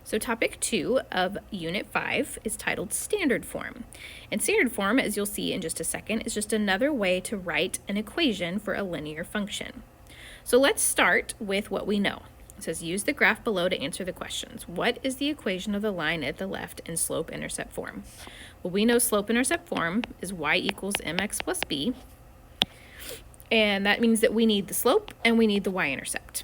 So topic 2 of Unit 5 is titled Standard Form. And standard form, as you'll see in just a second, is just another way to write an equation for a linear function. So let's start with what we know. It says use the graph below to answer the questions. What is the equation of the line at the left in slope-intercept form? Well, we know slope-intercept form is y equals mx plus b. And that means that we need the slope and we need the y-intercept.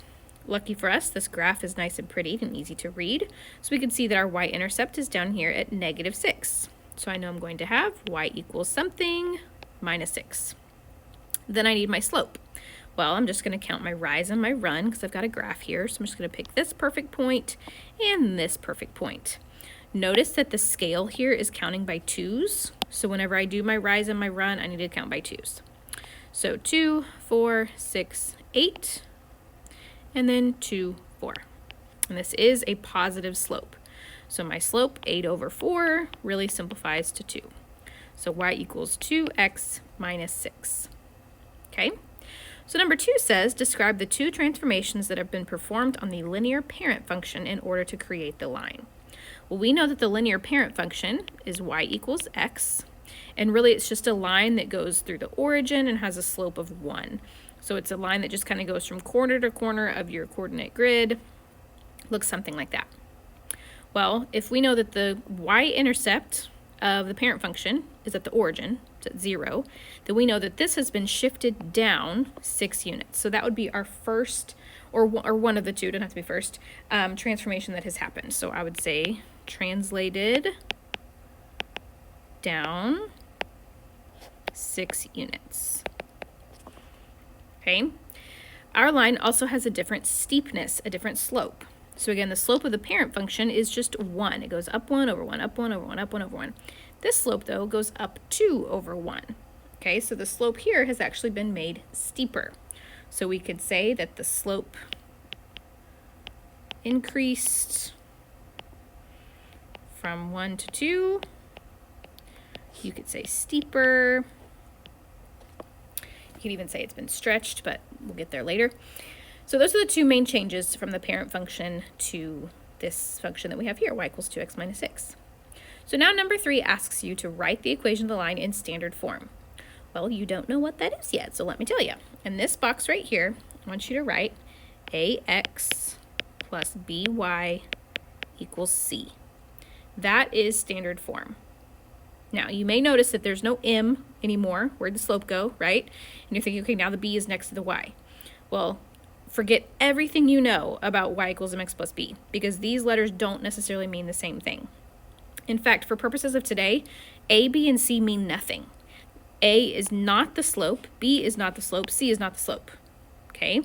Lucky for us, this graph is nice and pretty and easy to read. So we can see that our y-intercept is down here at -6. So I know I'm going to have y equals something minus 6. Then I need my slope. Well, I'm just going to count my rise and my run because I've got a graph here. So I'm just going to pick this perfect point and this perfect point. Notice that the scale here is counting by 2's. So whenever I do my rise and my run, I need to count by 2's. So 2, 4, 6, 8, and then 2, 4. And this is a positive slope. So my slope, 8/4, really simplifies to 2. So y equals 2x minus 6. Okay? So number 2 says, describe the two transformations that have been performed on the linear parent function in order to create the line. Well, we know that the linear parent function is y equals x, and really it's just a line that goes through the origin and has a slope of 1. So it's a line that just kind of goes from corner to corner of your coordinate grid. Looks something like that. Well, if we know that the y-intercept of the parent function is at the origin, it's at 0, then we know that this has been shifted down 6 units. So that would be our first, or one of the two, doesn't have to be first, transformation that has happened. So I would say translated down 6 units. Okay. Our line also has a different steepness, a different slope. So again, the slope of the parent function is just 1. It goes up 1 over 1, up 1 over 1, up 1 over 1. This slope, though, goes up 2 over 1. Okay, so the slope here has actually been made steeper. So we could say that the slope increased from 1 to 2. You could say steeper. You could even say it's been stretched, but we'll get there later. So those are the two main changes from the parent function to this function that we have here, y equals 2x minus 6. So now number 3 asks you to write the equation of the line in standard form. Well, you don't know what that is yet, so let me tell you. In this box right here, I want you to write ax plus by equals c. That is standard form. Now, you may notice that there's no m anymore. Where'd the slope go, right? And you're thinking, okay, now the b is next to the y. Well, forget everything you know about y equals mx plus b, because these letters don't necessarily mean the same thing. In fact, for purposes of today, a, b, and c mean nothing. A is not the slope, b is not the slope, c is not the slope. Okay?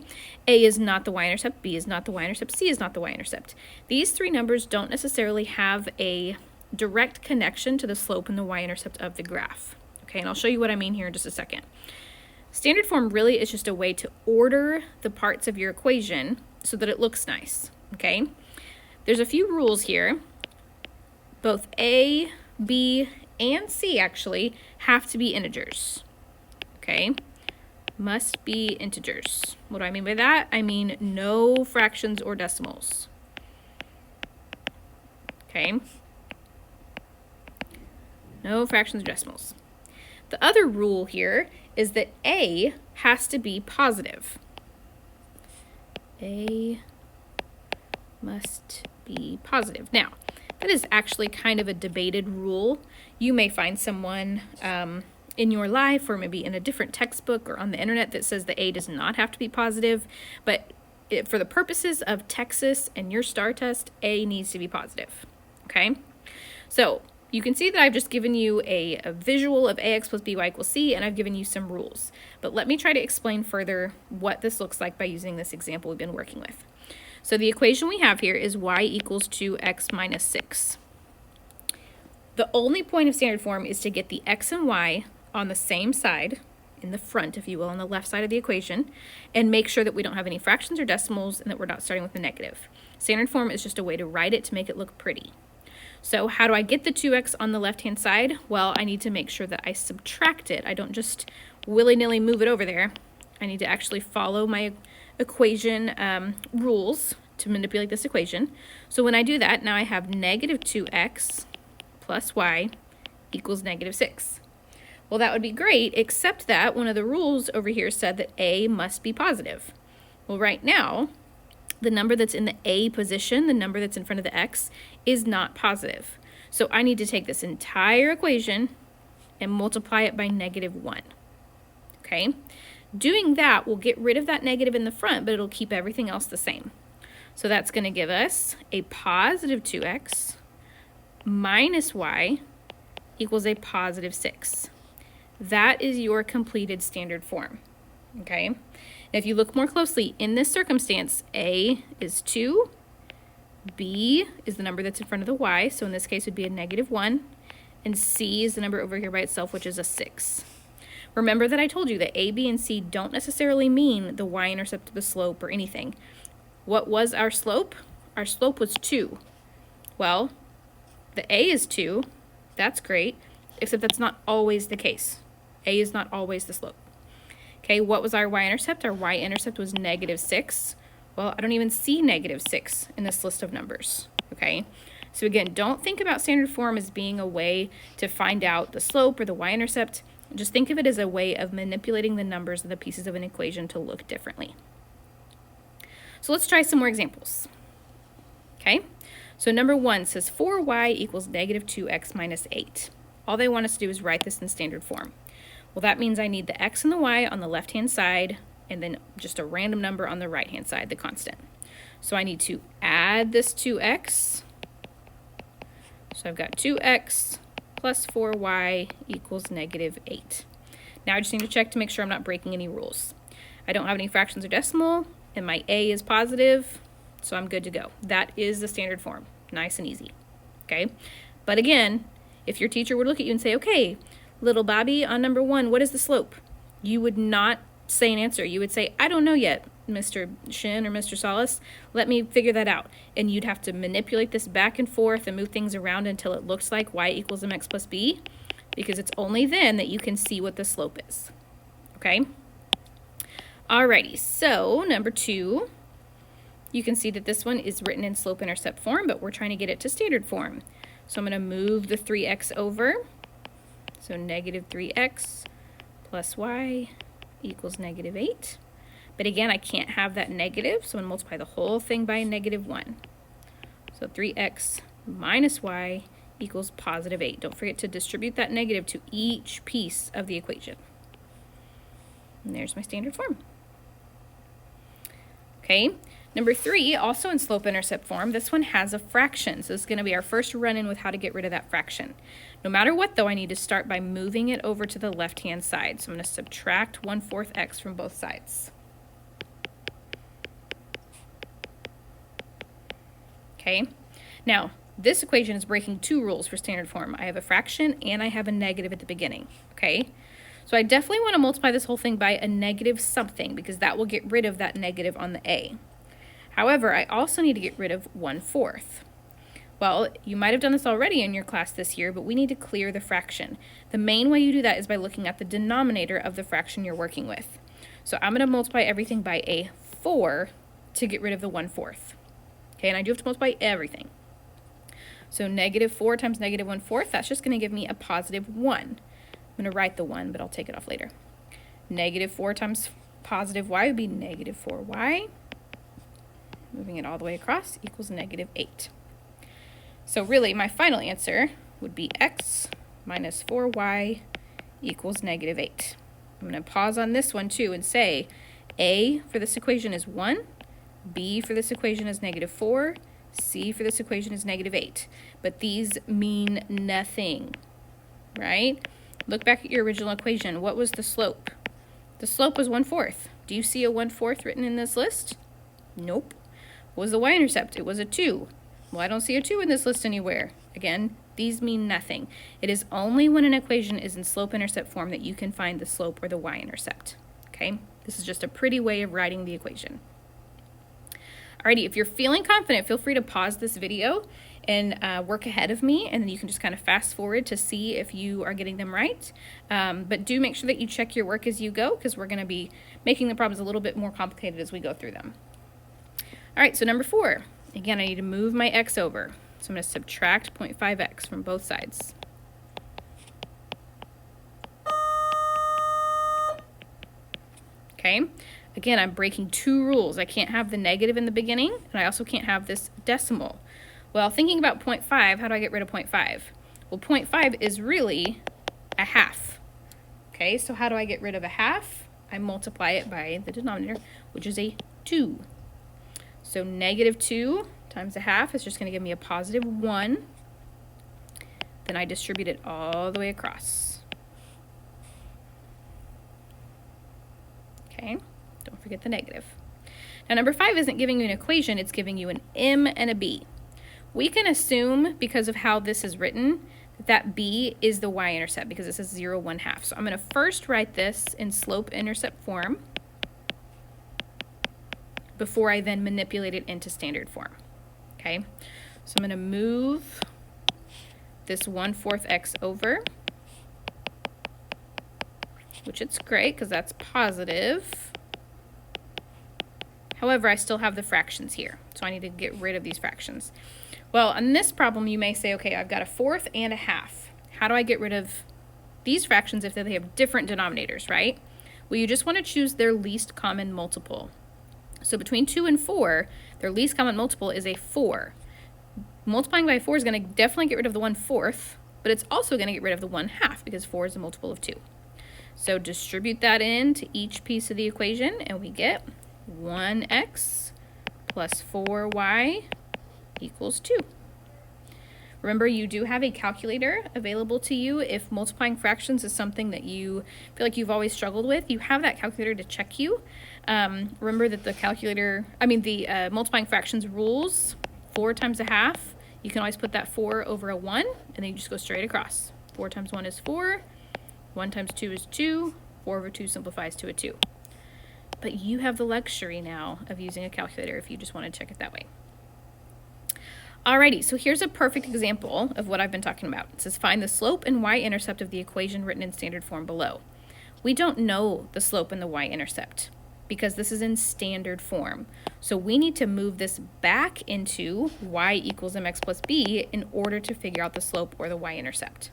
A is not the y-intercept, b is not the y-intercept, c is not the y-intercept. These three numbers don't necessarily have a direct connection to the slope and the y-intercept of the graph. Okay, and I'll show you what I mean here in just a second. Standard form really is just a way to order the parts of your equation so that it looks nice, okay? There's a few rules here. Both A, B, and C actually have to be integers, okay? Must be integers. What do I mean by that? I mean no fractions or decimals, okay? No fractions or decimals. The other rule here is that A has to be positive. A must be positive. Now, that is actually kind of a debated rule. You may find someone in your life or maybe in a different textbook or on the internet that says the A does not have to be positive, but for the purposes of Texas and your STAR test, A needs to be positive, okay? So you can see that I've just given you a visual of ax plus by equals c, and I've given you some rules. But let me try to explain further what this looks like by using this example we've been working with. So the equation we have here is y equals 2x minus 6. The only point of standard form is to get the x and y on the same side, in the front, if you will, on the left side of the equation, and make sure that we don't have any fractions or decimals and that we're not starting with a negative. Standard form is just a way to write it to make it look pretty. So how do I get the 2x on the left-hand side? Well, I need to make sure that I subtract it. I don't just willy-nilly move it over there. I need to actually follow my equation rules to manipulate this equation. So when I do that, now I have negative 2x plus y equals negative 6. Well, that would be great, except that one of the rules over here said that a must be positive. Well, right now, the number that's in the a position, the number that's in front of the x, is not positive. So I need to take this entire equation and multiply it by negative 1. Okay? Doing that will get rid of that negative in the front, but it'll keep everything else the same. So that's going to give us a positive 2x minus y equals a positive 6. That is your completed standard form. Okay? Now, if you look more closely, in this circumstance, a is 2, b is the number that's in front of the y, so in this case it would be a negative 1, and c is the number over here by itself, which is a 6. Remember that I told you that a, b, and c don't necessarily mean the y-intercept of the slope or anything. What was our slope? Our slope was 2. Well, the a is 2. That's great, except that's not always the case. A is not always the slope. Okay, what was our y-intercept? Our y-intercept was negative 6. Well, I don't even see negative 6 in this list of numbers. Okay, so again, don't think about standard form as being a way to find out the slope or the y-intercept. Just think of it as a way of manipulating the numbers of the pieces of an equation to look differently. So let's try some more examples. Okay, so number 1 says 4y equals negative 2x minus 8. All they want us to do is write this in standard form. Well, that means I need the x and the y on the left-hand side and then just a random number on the right-hand side, the constant. So I need to add this 2x. So I've got 2x plus 4y equals negative 8. Now I just need to check to make sure I'm not breaking any rules. I don't have any fractions or decimal, and my a is positive, so I'm good to go. That is the standard form. Nice and easy. Okay? But again, if your teacher would look at you and say, okay, little Bobby, on number 1, what is the slope? You would not say an answer. You would say, I don't know yet, Mr. Shin or Mr. Salas. Let me figure that out. And you'd have to manipulate this back and forth and move things around until it looks like y equals mx plus b, because it's only then that you can see what the slope is. Okay? Alrighty, so number 2, you can see that this one is written in slope-intercept form, but we're trying to get it to standard form. So I'm going to move the 3x over. So negative 3x plus y equals negative 8. But again, I can't have that negative, so I'm going to multiply the whole thing by negative 1. So 3x minus y equals positive 8. Don't forget to distribute that negative to each piece of the equation. And there's my standard form. Okay, number 3, also in slope-intercept form, this one has a fraction. So this is going to be our first run-in with how to get rid of that fraction. No matter what, though, I need to start by moving it over to the left-hand side. So I'm going to subtract 1/4 x from both sides. Okay, now this equation is breaking 2 rules for standard form. I have a fraction and I have a negative at the beginning. Okay, so I definitely want to multiply this whole thing by a negative something, because that will get rid of that negative on the a. However, I also need to get rid of 1/4. Well, you might have done this already in your class this year, but we need to clear the fraction. The main way you do that is by looking at the denominator of the fraction you're working with. So I'm going to multiply everything by a 4 to get rid of the 1/4. Okay, and I do have to multiply everything. So negative 4 times negative 1/4, that's just going to give me a positive 1. I'm going to write the 1, but I'll take it off later. Negative 4 times positive y would be negative 4y. Moving it all the way across equals negative 8. So really, my final answer would be x minus 4y equals negative 8. I'm going to pause on this one too and say a for this equation is 1, b for this equation is negative 4, c for this equation is negative 8. But these mean nothing, right? Look back at your original equation. What was the slope? The slope was 1/4. Do you see a 1/4 written in this list? Nope. What was the y-intercept? It was a 2. Well, I don't see a 2 in this list anywhere. Again, these mean nothing. It is only when an equation is in slope-intercept form that you can find the slope or the y-intercept. Okay? This is just a pretty way of writing the equation. Alrighty, if you're feeling confident, feel free to pause this video and work ahead of me, and then you can just kind of fast forward to see if you are getting them right. But do make sure that you check your work as you go, because we're going to be making the problems a little bit more complicated as we go through them. All right, so number 4. Again, I need to move my x over. So I'm going to subtract 0.5x from both sides. Okay, again, I'm breaking 2 rules. I can't have the negative in the beginning, and I also can't have this decimal. Well, thinking about 0.5, how do I get rid of 0.5? Well, 0.5 is really a half. Okay, so how do I get rid of a half? I multiply it by the denominator, which is a 2. So negative 2 times a half is just going to give me a positive 1. Then I distribute it all the way across. Okay, don't forget the negative. Now number 5 isn't giving you an equation, it's giving you an m and a b. We can assume, because of how this is written, that b is the y-intercept because it says 0, 1/2. So I'm going to first write this in slope-intercept form before I then manipulate it into standard form. Okay, so I'm going to move this 1/4 x over, which it's great because that's positive. However, I still have the fractions here, so I need to get rid of these fractions. Well, on this problem, you may say, okay, I've got a 1/4 and a 1/2. How do I get rid of these fractions if they have different denominators, right? Well, you just want to choose their least common multiple. So between 2 and 4, their least common multiple is a 4. Multiplying by 4 is going to definitely get rid of the 1/4, but it's also going to get rid of the 1/2 because 4 is a multiple of 2. So distribute that into each piece of the equation, and we get 1x plus 4y equals 2. Remember, you do have a calculator available to you if multiplying fractions is something that you feel like you've always struggled with. You have that calculator to check you. Remember that the multiplying fractions rules, 4 times a half, you can always put that 4 over a 1, and then you just go straight across. 4 times 1 is 4, 1 times 2 is 2, 4 over 2 simplifies to a 2. But you have the luxury now of using a calculator if you just want to check it that way. Alrighty, so here's a perfect example of what I've been talking about. It says find the slope and y-intercept of the equation written in standard form below. We don't know the slope and the y-intercept because this is in standard form. So we need to move this back into y equals mx plus b in order to figure out the slope or the y-intercept.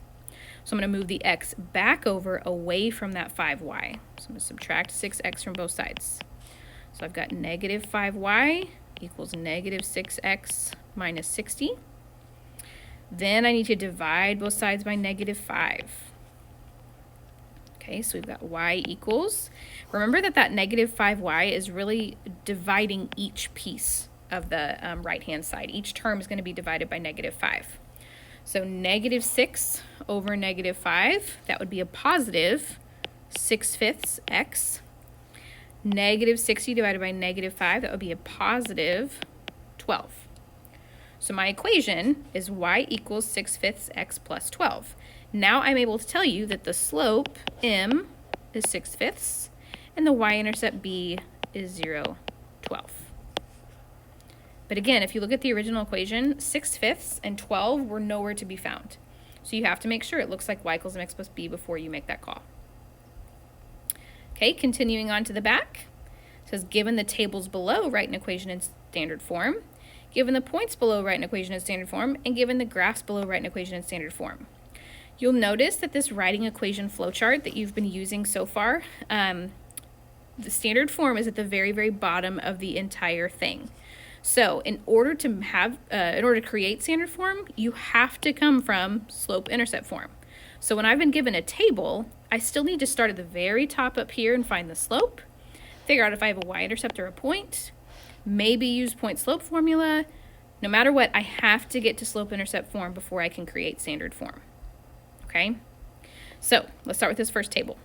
So I'm going to move the x back over away from that 5y. So I'm going to subtract 6x from both sides. So I've got negative 5y equals negative 6x minus 60. Then I need to divide both sides by negative 5. Okay, so we've got y equals. Remember that negative 5y is really dividing each piece of the right-hand side. Each term is going to be divided by negative 5. So negative 6 over negative 5, that would be a positive 6/5 x. Negative 60 divided by negative 5, that would be a positive 12. So my equation is y equals 6/5 x plus 12. Now I'm able to tell you that the slope, m, is 6/5, and the y-intercept, b, is 0, 12. But again, if you look at the original equation, 6/5 and 12 were nowhere to be found. So you have to make sure it looks like y equals mx plus b before you make that call. Okay, continuing on to the back. It says, given the tables below, write an equation in standard form. Given the points below, write an equation in standard form. And given the graphs below, write an equation in standard form. You'll notice that this writing equation flowchart that you've been using so far, the standard form is at the very, very bottom of the entire thing. So in order to create standard form, you have to come from slope-intercept form. So when I've been given a table, I still need to start at the very top up here and find the slope, figure out if I have a y-intercept or a point, maybe use point-slope formula. No matter what, I have to get to slope-intercept form before I can create standard form. Okay? So let's start with this first table.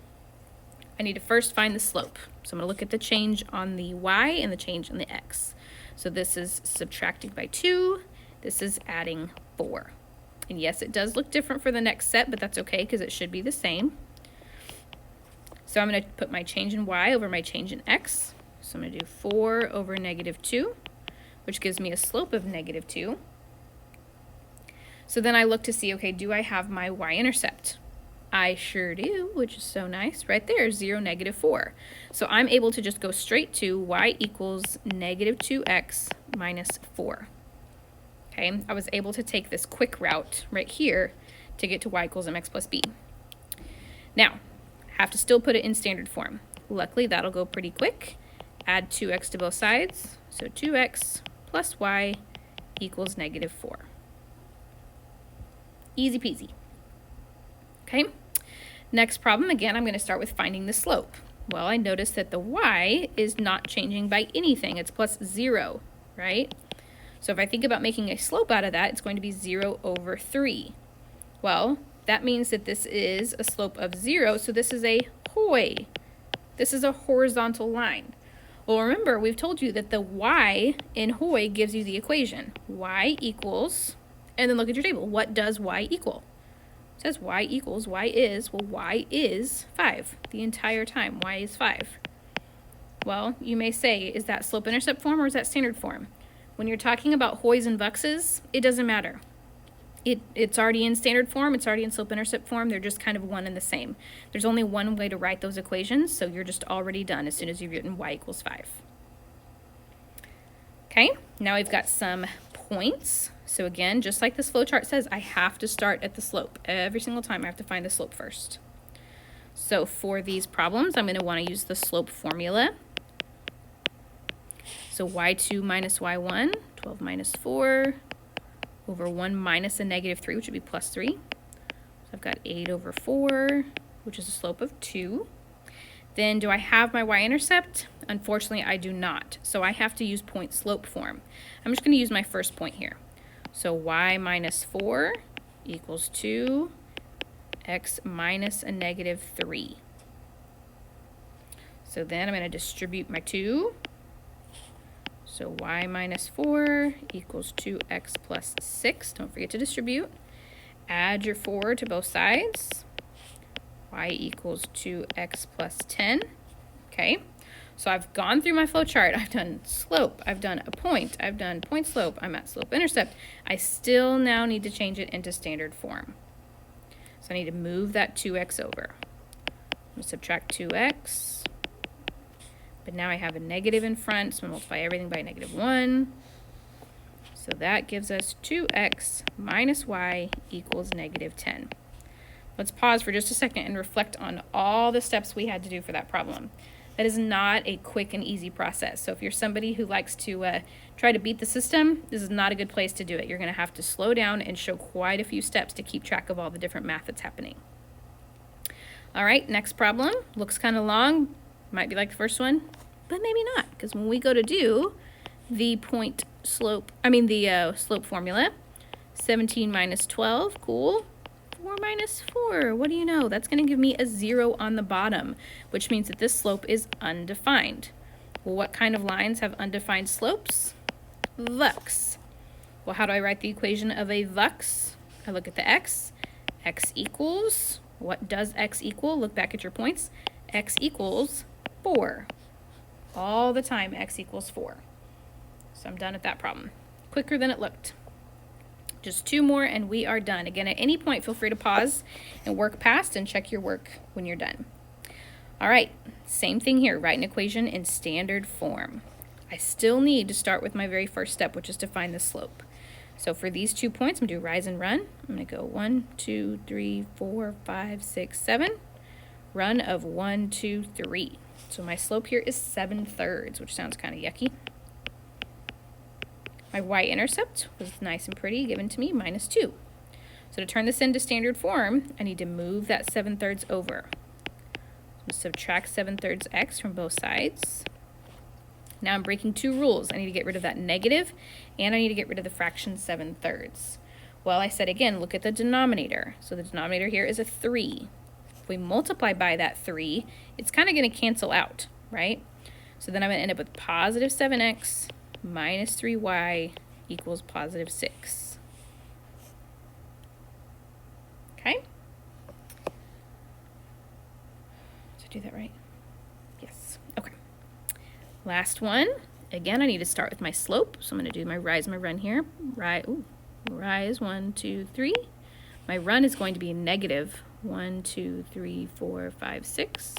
I need to first find the slope. So I'm going to look at the change on the y and the change on the x. So this is subtracting by 2. This is adding 4. And yes, it does look different for the next set, but that's okay because it should be the same. So I'm going to put my change in y over my change in x. So I'm going to do 4 over negative 2, which gives me a slope of negative 2. So then I look to see, okay, do I have my y-intercept? I sure do, which is so nice. Right there, 0, -4. So I'm able to just go straight to y equals -2x minus 4. Okay, I was able to take this quick route right here to get to y equals mx plus b. Now, have to still put it in standard form. Luckily, that'll go pretty quick. Add 2x to both sides. So 2x plus y equals -4. Easy peasy. Okay, next problem, again, I'm going to start with finding the slope. Well, I noticed that the y is not changing by anything. It's plus 0, right? So if I think about making a slope out of that, it's going to be 0/3. Well, that means that this is a slope of 0, so this is a hoi. This is a horizontal line. Well, remember, we've told you that the y in hoi gives you the equation. Y equals, and then look at your table. What does y equal? It says y equals, y is, well, y is 5 the entire time. Y is 5. Well, you may say, is that slope-intercept form or is that standard form? When you're talking about hois and vuxes, it doesn't matter. It's already in standard form, it's already in slope-intercept form, they're just kind of one and the same. There's only one way to write those equations, so you're just already done as soon as you've written y equals 5. Okay, now we've got some points. So again, just like this flowchart says, I have to start at the slope. Every single time I have to find the slope first. So for these problems, I'm going to want to use the slope formula. So y2 minus y1, 12 minus 4, over 1 minus a -3, which would be plus 3. So I've got 8/4, which is a slope of 2. Then do I have my y-intercept? Unfortunately, I do not. So I have to use point slope form. I'm just going to use my first point here. So y minus 4 equals 2, x minus a -3. So then I'm going to distribute my 2. So y minus 4 equals 2x plus 6. Don't forget to distribute. Add your 4 to both sides. Y equals 2x plus 10. Okay, so I've gone through my flow chart. I've done slope. I've done a point. I've done point slope. I'm at slope-intercept. I still now need to change it into standard form. So I need to move that 2x over. I'm going to subtract 2x. But now I have a negative in front, so I'm going to multiply everything by -1. So that gives us 2x minus y equals -10. Let's pause for just a second and reflect on all the steps we had to do for that problem. That is not a quick and easy process. So if you're somebody who likes to try to beat the system, this is not a good place to do it. You're going to have to slow down and show quite a few steps to keep track of all the different math that's happening. All right, next problem. Looks kind of long. Might be like the first one, but maybe not, because when we go to do the slope formula, 17 minus 12, cool. 4 minus 4, what do you know? That's going to give me a 0 on the bottom, which means that this slope is undefined. Well, what kind of lines have undefined slopes? Vux. Well, how do I write the equation of a vux? I look at the x. X equals, what does x equal? Look back at your points. X equals 4. All the time, x equals 4. So I'm done at that problem. Quicker than it looked. Just 2 more and we are done. Again, at any point, feel free to pause and work past and check your work when you're done. All right, same thing here. Write an equation in standard form. I still need to start with my very first step, which is to find the slope. So for these 2 points, I'm going to do rise and run. I'm going to go 1, 2, 3, 4, 5, 6, 7. Run of 1, 2, 3. So my slope here is 7/3, which sounds kind of yucky. My y-intercept was nice and pretty, given to me, -2. So to turn this into standard form, I need to move that 7/3 over. So subtract 7/3 x from both sides. Now I'm breaking 2 rules. I need to get rid of that negative, and I need to get rid of the fraction 7/3. Well, I said again, look at the denominator. So the denominator here is a 3. If we multiply by that 3, it's kind of going to cancel out, right? So then I'm going to end up with positive 7x minus 3y equals positive 6. Okay? Did I do that right? Yes. Okay. Last one. Again, I need to start with my slope. So I'm going to do my rise and my run here. Rise 1, 2, 3. My run is going to be negative 1, 2, 3, 4, 5, 6.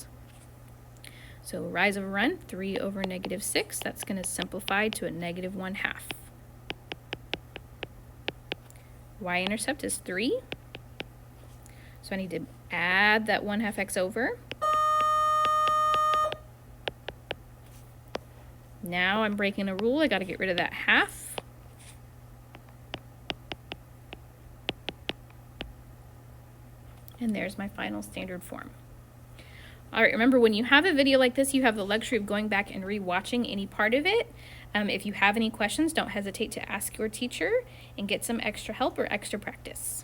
So rise over run, 3 over negative 6. That's going to simplify to a negative 1/2. Y-intercept is 3. So I need to add that 1/2 x over. Now I'm breaking a rule. I got to get rid of that half. And there's my final standard form. All right, remember when you have a video like this, you have the luxury of going back and re-watching any part of it. If you have any questions, don't hesitate to ask your teacher and get some extra help or extra practice.